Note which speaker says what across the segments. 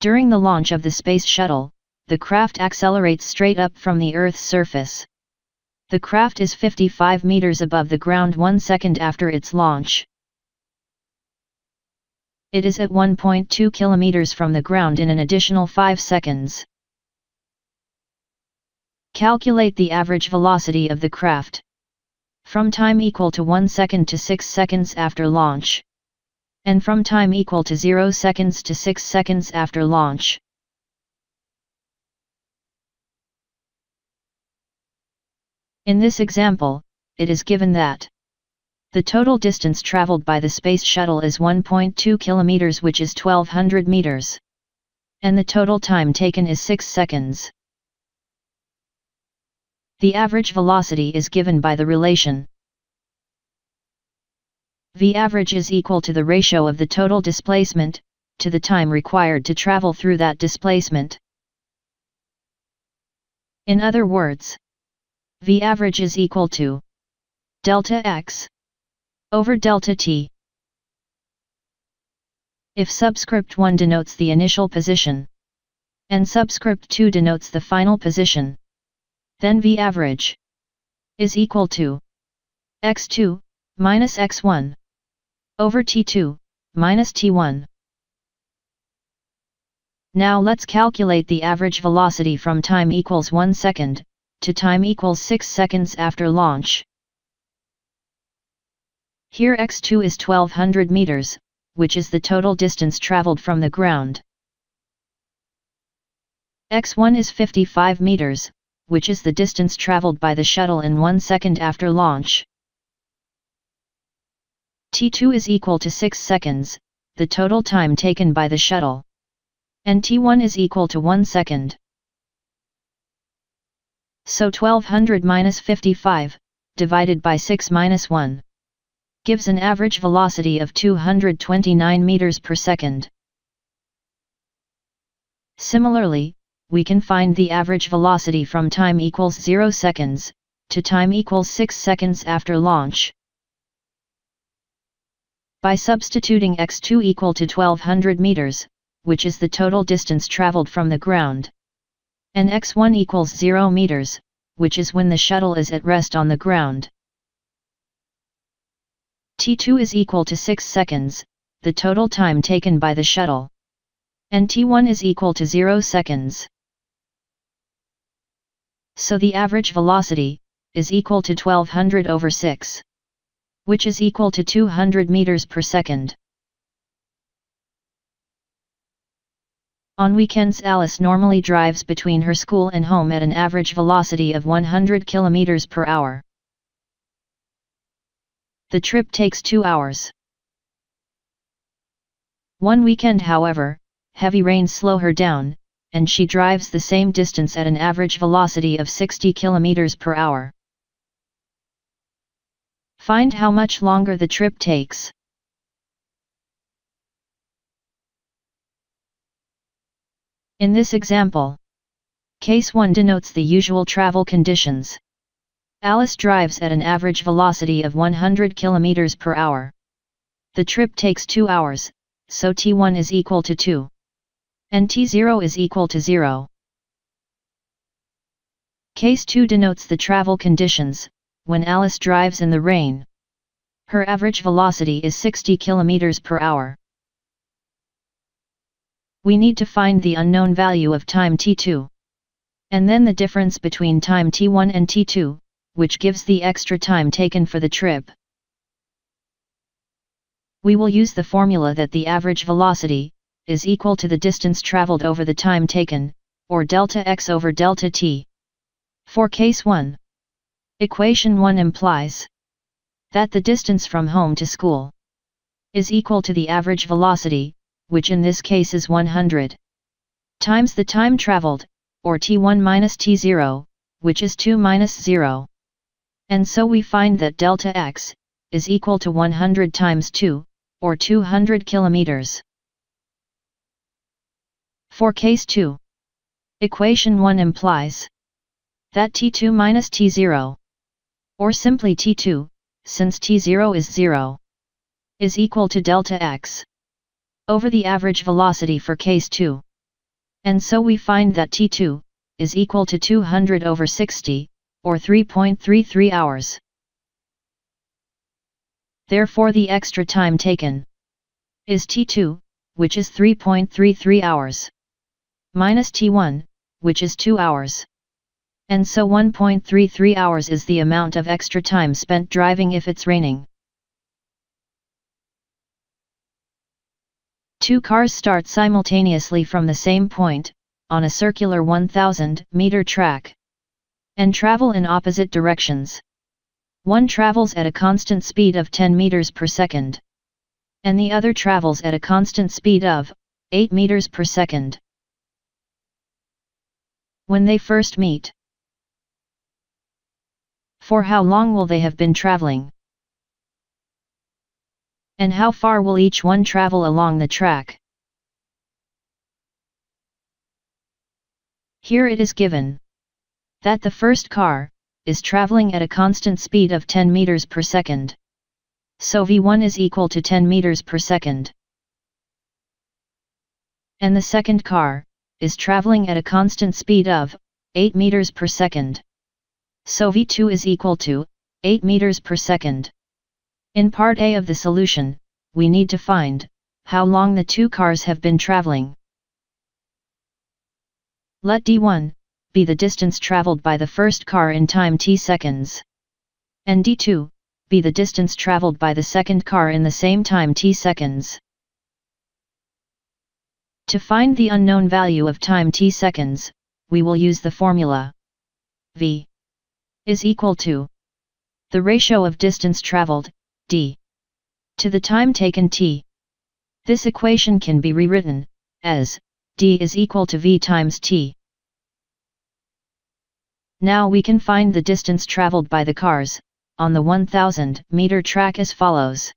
Speaker 1: During the launch of the Space Shuttle, the craft accelerates straight up from the Earth's surface. The craft is 55 meters above the ground 1 second after its launch. It is at 1.2 kilometers from the ground in an additional 5 seconds. Calculate the average velocity of the craft from time equal to 1 second to 6 seconds after launch, and from time equal to 0 seconds to 6 seconds after launch. In this example, it is given that the total distance traveled by the Space Shuttle is 1.2 kilometers, which is 1200 meters, and the total time taken is 6 seconds. The average velocity is given by the relation V average is equal to the ratio of the total displacement to the time required to travel through that displacement. In other words, V average is equal to delta x over delta t. If subscript 1 denotes the initial position, and subscript 2 denotes the final position, then V average is equal to x2 minus x1 over t2 minus t1. Now let's calculate the average velocity from time equals 1 second to time equals 6 seconds after launch. Here x2 is 1200 meters, which is the total distance traveled from the ground. x1 is 55 meters, which is the distance traveled by the shuttle in 1 second after launch. t2 is equal to 6 seconds, the total time taken by the shuttle. And t1 is equal to 1 second. So 1200 minus 55, divided by 6 minus 1, gives an average velocity of 229 meters per second. Similarly, we can find the average velocity from time equals 0 seconds, to time equals 6 seconds after launch, by substituting x2 equal to 1200 meters, which is the total distance traveled from the ground, and x1 equals 0 meters, which is when the shuttle is at rest on the ground. t2 is equal to 6 seconds, the total time taken by the shuttle, and t1 is equal to 0 seconds. So the average velocity is equal to 1200 over 6, which is equal to 200 meters per second. On weekends, Alice normally drives between her school and home at an average velocity of 100 kilometers per hour. The trip takes 2 hours. One weekend, however, heavy rains slow her down, and she drives the same distance at an average velocity of 60 kilometers per hour. Find how much longer the trip takes. In this example, case 1 denotes the usual travel conditions. Alice drives at an average velocity of 100 km per hour. The trip takes 2 hours, so t1 is equal to 2. And t0 is equal to 0. Case 2 denotes the travel conditions, when Alice drives in the rain. Her average velocity is 60 km per hour. We need to find the unknown value of time t2. And then the difference between time t1 and t2, which gives the extra time taken for the trip. We will use the formula that the average velocity is equal to the distance traveled over the time taken, or delta x over delta t. For case 1, equation 1 implies that the distance from home to school is equal to the average velocity, which in this case is 100, times the time traveled, or t1 minus t0, which is 2 minus 0. And so we find that delta x is equal to 100 times 2, or 200 kilometers. For case 2, equation 1 implies that t2 minus t0, or simply t2, since t0 is 0, is equal to delta x over the average velocity for case 2. And so we find that T2 is equal to 200 over 60, or 3.33 hours. Therefore the extra time taken is T2, which is 3.33 hours, minus T1, which is 2 hours. And so 1.33 hours is the amount of extra time spent driving if it's raining. Two cars start simultaneously from the same point, on a circular 1000-meter track, and travel in opposite directions. One travels at a constant speed of 10 meters per second, and the other travels at a constant speed of 8 meters per second. When they first meet, for how long will they have been traveling? And how far will each one travel along the track? Here it is given that the first car is traveling at a constant speed of 10 meters per second. So v1 is equal to 10 meters per second. And the second car is traveling at a constant speed of 8 meters per second. So v2 is equal to 8 meters per second. In part A of the solution, we need to find how long the two cars have been traveling. Let d1 be the distance traveled by the first car in time t seconds, and d2 be the distance traveled by the second car in the same time t seconds. To find the unknown value of time t seconds, we will use the formula v is equal to the ratio of distance traveled, d, to the time taken t. This equation can be rewritten as d is equal to v times t. Now we can find the distance traveled by the cars on the 1000-meter track as follows.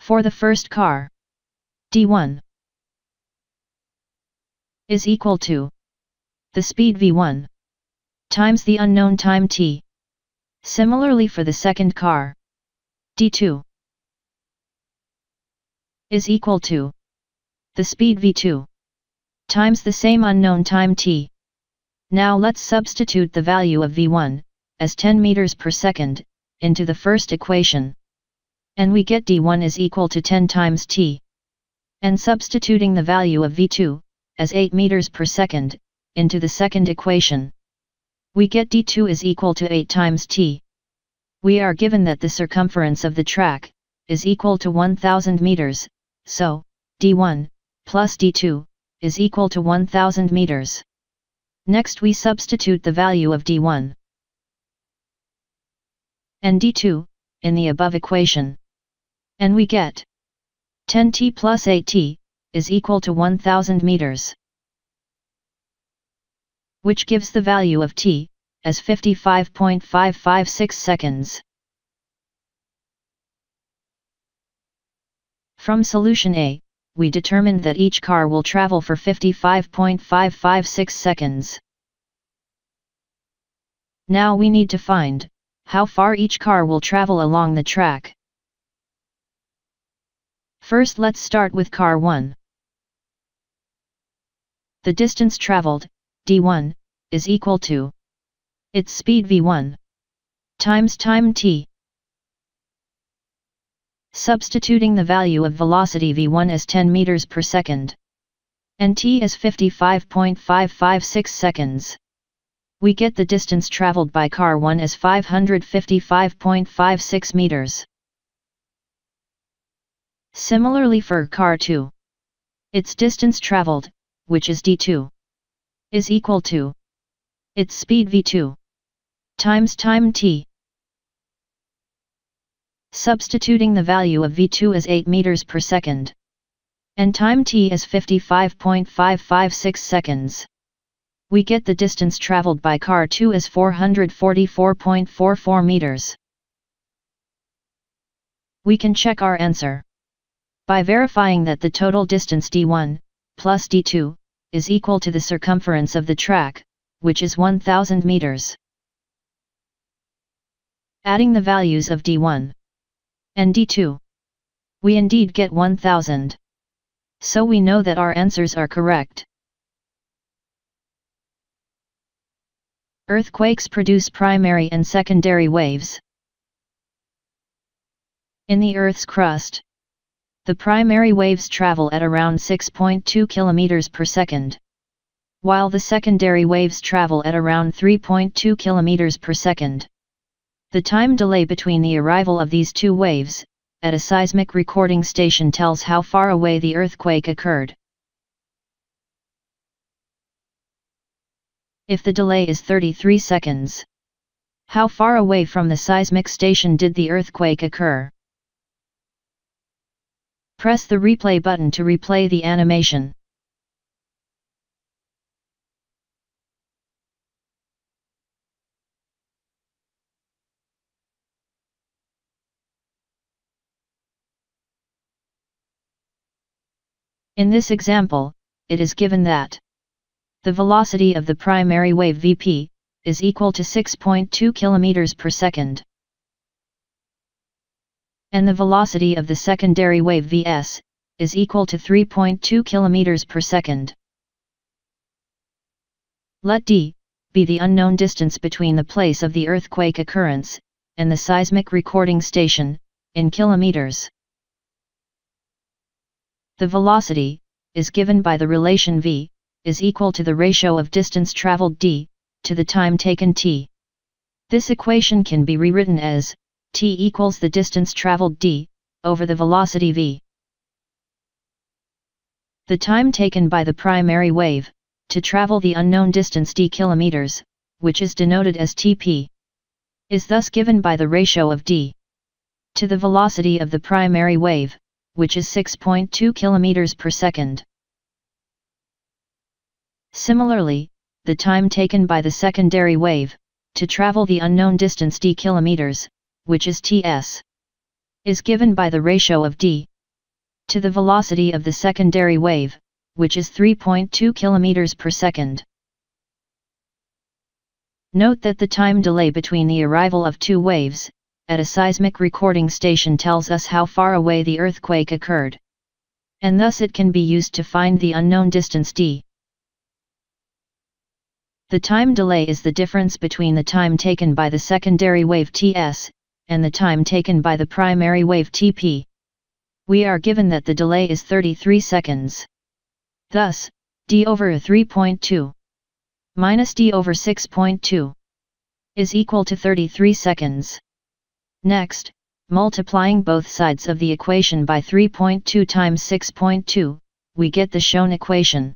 Speaker 1: For the first car, d1 is equal to the speed v1 times the unknown time t. Similarly for the second car, d2 is equal to the speed v2 times the same unknown time t. Now let's substitute the value of v1 as 10 meters per second into the first equation, and we get d1 is equal to 10 times t. And substituting the value of v2 as 8 meters per second into the second equation, we get d2 is equal to 8 times t. We are given that the circumference of the track is equal to 1000 meters, so d1 plus d2 is equal to 1000 meters. Next we substitute the value of d1 and d2 in the above equation, and we get 10t plus 8t is equal to 1000 meters, which gives the value of t as 55.556 seconds. From solution A, we determined that each car will travel for 55.556 seconds. Now we need to find how far each car will travel along the track. First let's start with car 1. The distance traveled, d1, is equal to its speed v1 times time t. Substituting the value of velocity v1 as 10 meters per second, and t as 55.556 seconds, we get the distance traveled by car 1 as 555.56 meters. Similarly for car 2, its distance traveled, which is d2, is equal to its speed v2 times time t. Substituting the value of v2 as 8 meters per second, and time t as 55.556 seconds, we get the distance traveled by car 2 as 444.44 meters. We can check our answer by verifying that the total distance d1 plus d2 is equal to the circumference of the track, which is 1000 meters. Adding the values of d1 and d2, we indeed get 1000. So we know that our answers are correct. Earthquakes produce primary and secondary waves. In the Earth's crust, the primary waves travel at around 6.2 km per second, while the secondary waves travel at around 3.2 km per second. The time delay between the arrival of these two waves, at a seismic recording station, tells how far away the earthquake occurred. If the delay is 33 seconds, how far away from the seismic station did the earthquake occur? Press the replay button to replay the animation. In this example, it is given that the velocity of the primary wave Vp is equal to 6.2 km per second, and the velocity of the secondary wave Vs is equal to 3.2 km per second. Let d be the unknown distance between the place of the earthquake occurrence and the seismic recording station, in kilometers. The velocity is given by the relation v is equal to the ratio of distance traveled d to the time taken t. This equation can be rewritten as t equals the distance traveled d over the velocity v. The time taken by the primary wave to travel the unknown distance d kilometers, which is denoted as tp, is thus given by the ratio of d to the velocity of the primary wave, which is 6.2 km per second. Similarly, the time taken by the secondary wave to travel the unknown distance d kilometers, which is ts, is given by the ratio of d to the velocity of the secondary wave, which is 3.2 km per second. Note that the time delay between the arrival of two waves at a seismic recording station tells us how far away the earthquake occurred, and thus it can be used to find the unknown distance d. The time delay is the difference between the time taken by the secondary wave Ts and the time taken by the primary wave Tp. We are given that the delay is 33 seconds. Thus, d over 3.2 minus d over 6.2 is equal to 33 seconds. Next, multiplying both sides of the equation by 3.2 times 6.2, we get the shown equation,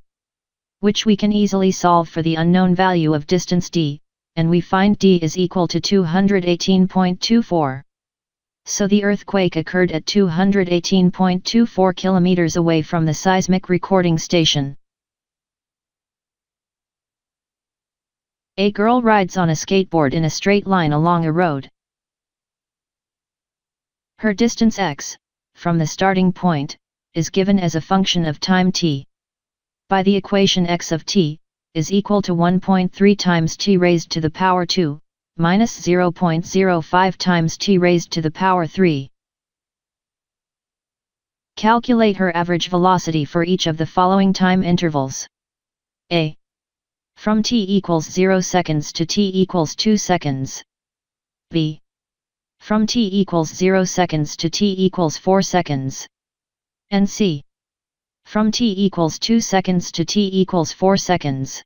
Speaker 1: which we can easily solve for the unknown value of distance d, and we find d is equal to 218.24. So the earthquake occurred at 218.24 km away from the seismic recording station. A girl rides on a skateboard in a straight line along a road. Her distance x, from the starting point, is given as a function of time t. By the equation x of t is equal to 1.3 times t raised to the power 2, minus 0.05 times t raised to the power 3. Calculate her average velocity for each of the following time intervals. A. From t equals 0 seconds to t equals 2 seconds. B. From t equals 0 seconds to t equals 4 seconds. And C. From t equals 2 seconds to t equals 4 seconds.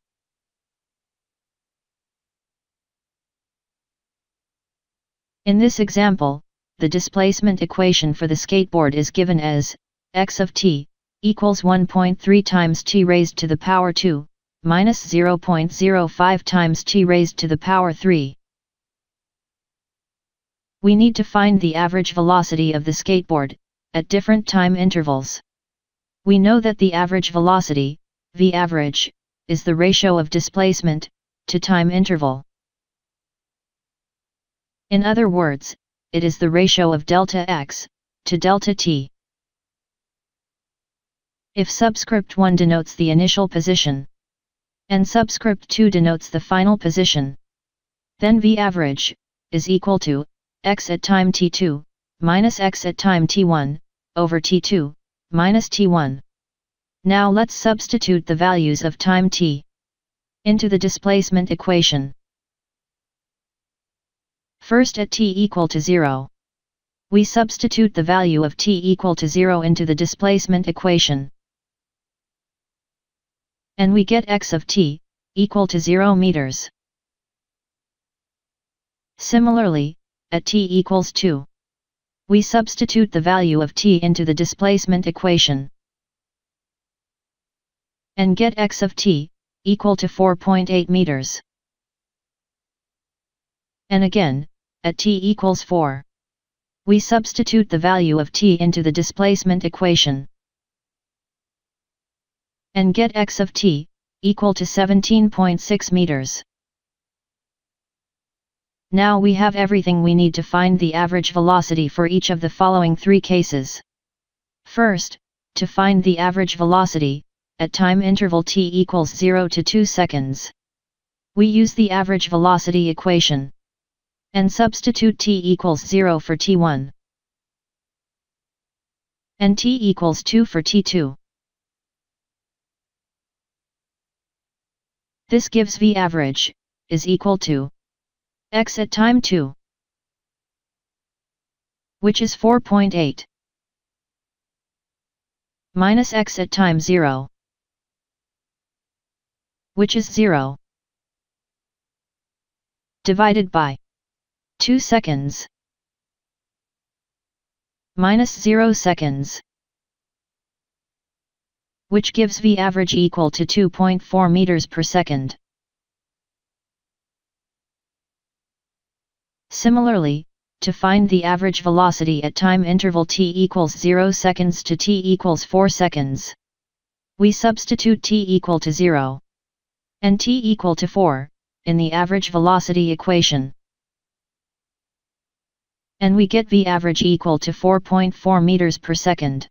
Speaker 1: In this example, the displacement equation for the skateboard is given as x of t equals 1.3 times t raised to the power 2, minus 0.05 times t raised to the power 3. We need to find the average velocity of the skateboard at different time intervals. We know that the average velocity, v average, is the ratio of displacement to time interval. In other words, it is the ratio of delta x to delta t. If subscript 1 denotes the initial position, and subscript 2 denotes the final position, then v average is equal to x at time t2, minus x at time t1, over t2, minus t1. Now let's substitute the values of time t into the displacement equation. First, at t equal to 0, we substitute the value of t equal to 0 into the displacement equation. And we get x of t equal to 0 meters. Similarly, at t equals 2, we substitute the value of t into the displacement equation. And get x of t equal to 4.8 meters. And again, at t equals 4, we substitute the value of t into the displacement equation. And get x of t equal to 17.6 meters. Now we have everything we need to find the average velocity for each of the following three cases. First, to find the average velocity, at time interval t equals 0 to 2 seconds. We use the average velocity equation. And substitute t equals 0 for t1. And t equals 2 for t2. This gives v average, is equal to x at time 2, which is 4.8, minus x at time 0, which is 0, divided by 2 seconds, minus 0 seconds, which gives v average equal to 2.4 meters per second. Similarly, to find the average velocity at time interval t equals 0 seconds to t equals 4 seconds, we substitute t equal to 0 and t equal to 4 in the average velocity equation. And we get v average equal to 4.4 meters per second.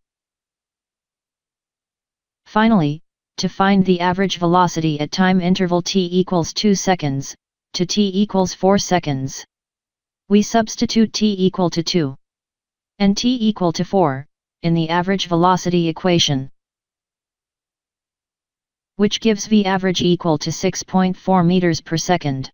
Speaker 1: Finally, to find the average velocity at time interval t equals 2 seconds to t equals 4 seconds, we substitute t equal to 2 and t equal to 4 in the average velocity equation, which gives v average equal to 6.4 meters per second.